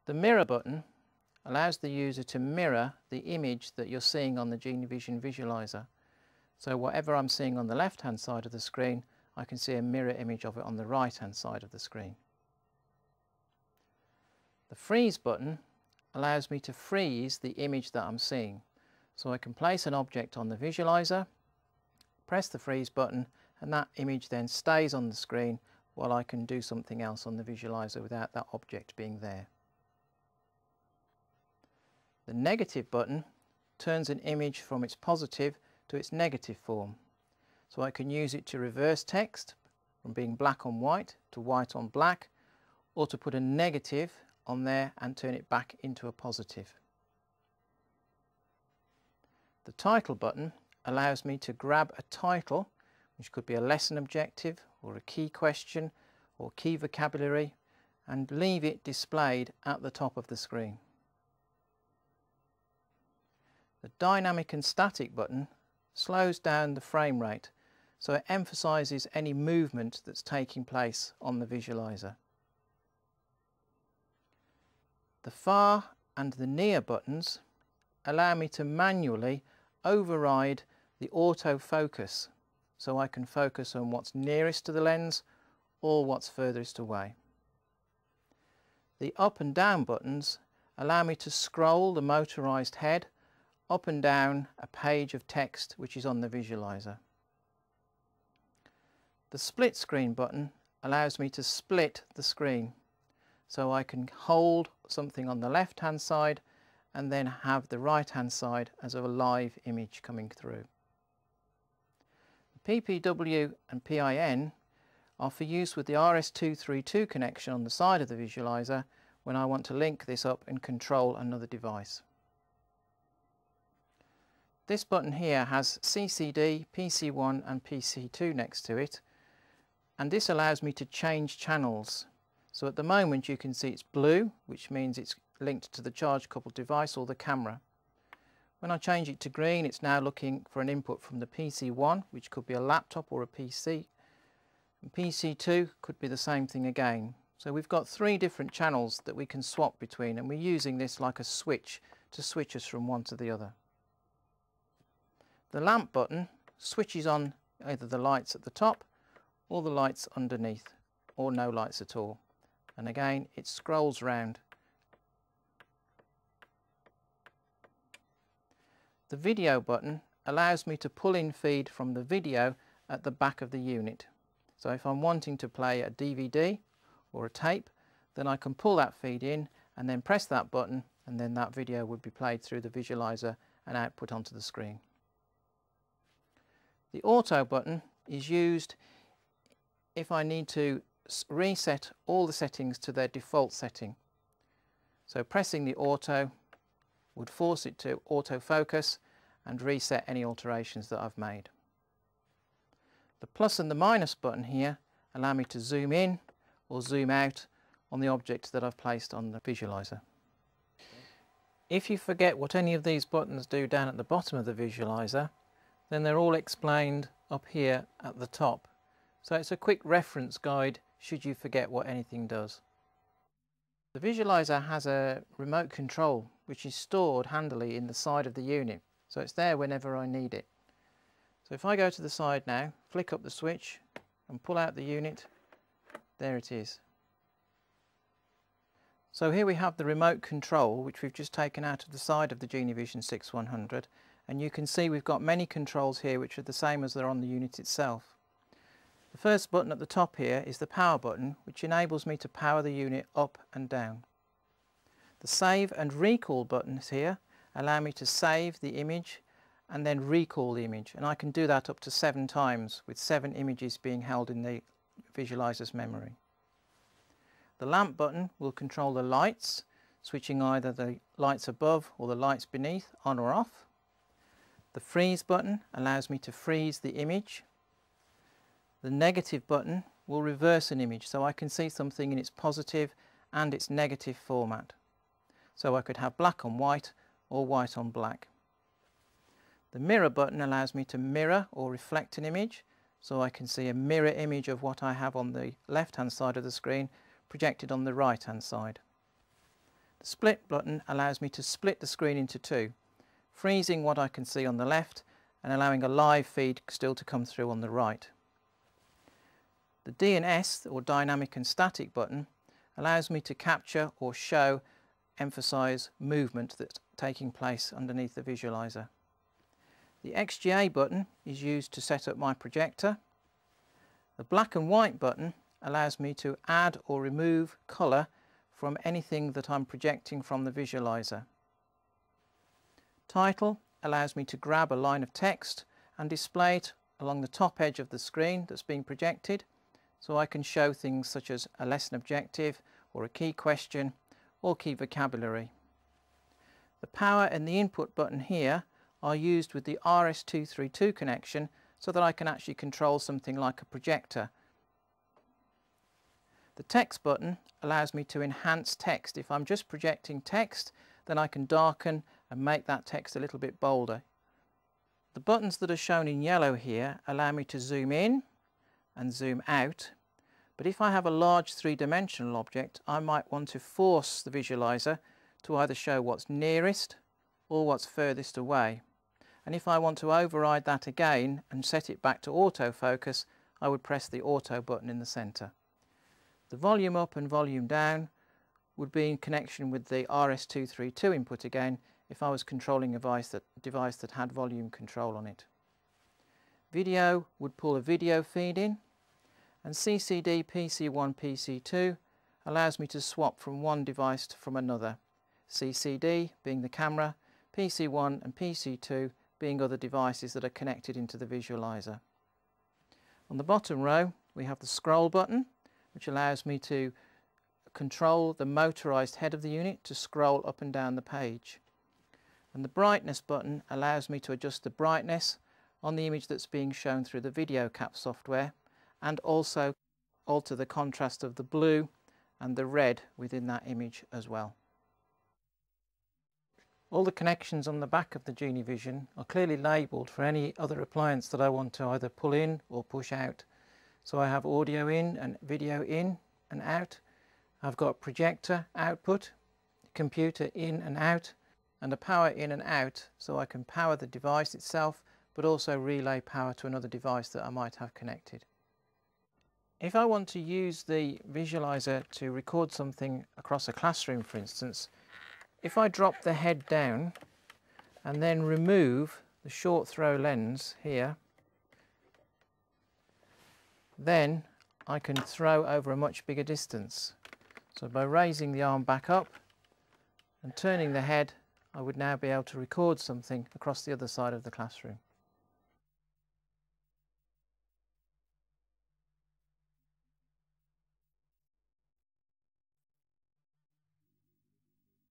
The mirror button allows the user to mirror the image that you're seeing on the Genee Vision visualizer. So whatever I'm seeing on the left hand side of the screen, I can see a mirror image of it on the right hand side of the screen. The freeze button allows me to freeze the image that I'm seeing. So I can place an object on the visualizer, press the freeze button, and that image then stays on the screen while I can do something else on the visualizer without that object being there. The negative button turns an image from its positive to its negative form. So I can use it to reverse text from being black on white to white on black, or to put a negative on there and turn it back into a positive. The title button allows me to grab a title, which could be a lesson objective or a key question or key vocabulary, and leave it displayed at the top of the screen. The dynamic and static button slows down the frame rate, so it emphasises any movement that's taking place on the visualizer. The far and the near buttons allow me to manually override the autofocus, so I can focus on what's nearest to the lens or what's furthest away. The up and down buttons allow me to scroll the motorised head up and down a page of text which is on the visualizer. The split screen button allows me to split the screen, so I can hold something on the left hand side and then have the right hand side as a live image coming through. The PPW and PIN are for use with the RS232 connection on the side of the visualizer when I want to link this up and control another device. This button here has CCD, PC1 and PC2 next to it, and this allows me to change channels. So at the moment you can see it's blue, which means it's linked to the charge coupled device or the camera. When I change it to green, it's now looking for an input from the PC1, which could be a laptop or a PC. And PC2 could be the same thing again. So we've got three different channels that we can swap between, and we're using this like a switch to switch us from one to the other. The lamp button switches on either the lights at the top or the lights underneath, or no lights at all. And again, it scrolls round. The video button allows me to pull in feed from the video at the back of the unit. So if I'm wanting to play a DVD or a tape, then I can pull that feed in and then press that button, and then that video would be played through the visualizer and output onto the screen. The auto button is used if I need to reset all the settings to their default setting. So pressing the auto would force it to autofocus and reset any alterations that I've made. The plus and the minus button here allow me to zoom in or zoom out on the object that I've placed on the visualizer. If you forget what any of these buttons do down at the bottom of the visualizer, then they're all explained up here at the top. So it's a quick reference guide should you forget what anything does. The visualizer has a remote control which is stored handily in the side of the unit, so it's there whenever I need it. So if I go to the side now, flick up the switch and pull out the unit, there it is. So here we have the remote control which we've just taken out of the side of the Genee Vision 6100, and you can see we've got many controls here which are the same as they're on the unit itself. The first button at the top here is the power button, which enables me to power the unit up and down. The save and recall buttons here allow me to save the image and then recall the image, and I can do that up to 7 times with 7 images being held in the visualizer's memory. The lamp button will control the lights, switching either the lights above or the lights beneath on or off. The freeze button allows me to freeze the image. The negative button will reverse an image, so I can see something in its positive and its negative format. So I could have black on white or white on black. The mirror button allows me to mirror or reflect an image, so I can see a mirror image of what I have on the left hand side of the screen projected on the right hand side. The The split button allows me to split the screen into two, freezing what I can see on the left and allowing a live feed still to come through on the right. The D and S, or dynamic and static button, allows me to capture or show, emphasize movement that's taking place underneath the visualizer. The XGA button is used to set up my projector. The black and white button allows me to add or remove colour from anything that I'm projecting from the visualizer. Title allows me to grab a line of text and display it along the top edge of the screen that's being projected, so I can show things such as a lesson objective or a key question or key vocabulary. The power and the input button here are used with the RS232 connection so that I can actually control something like a projector. The text button allows me to enhance text. If I'm just projecting text, then I can darken and make that text a little bit bolder. The buttons that are shown in yellow here allow me to zoom in and zoom out, but if I have a large three-dimensional object, I might want to force the visualizer to either show what's nearest or what's furthest away. And if I want to override that again and set it back to autofocus, I would press the auto button in the centre. The volume up and volume down would be in connection with the RS232 input again if I was controlling a device that had volume control on it. Video would pull a video feed in, and CCD PC1 PC2 allows me to swap from one device from another, CCD being the camera, PC1 and PC2 being other devices that are connected into the visualizer. On the bottom row we have the scroll button, which allows me to control the motorized head of the unit to scroll up and down the page. And the brightness button allows me to adjust the brightness on the image that's being shown through the video cap software, and also alter the contrast of the blue and the red within that image as well. All the connections on the back of the Genee Vision are clearly labelled for any other appliance that I want to either pull in or push out. So I have audio in and video in and out. I've got projector output, computer in and out, and a power in and out, so I can power the device itself but also relay power to another device that I might have connected. If I want to use the visualizer to record something across a classroom, for instance, if I drop the head down and then remove the short throw lens here, then I can throw over a much bigger distance. So by raising the arm back up and turning the head, I would now be able to record something across the other side of the classroom.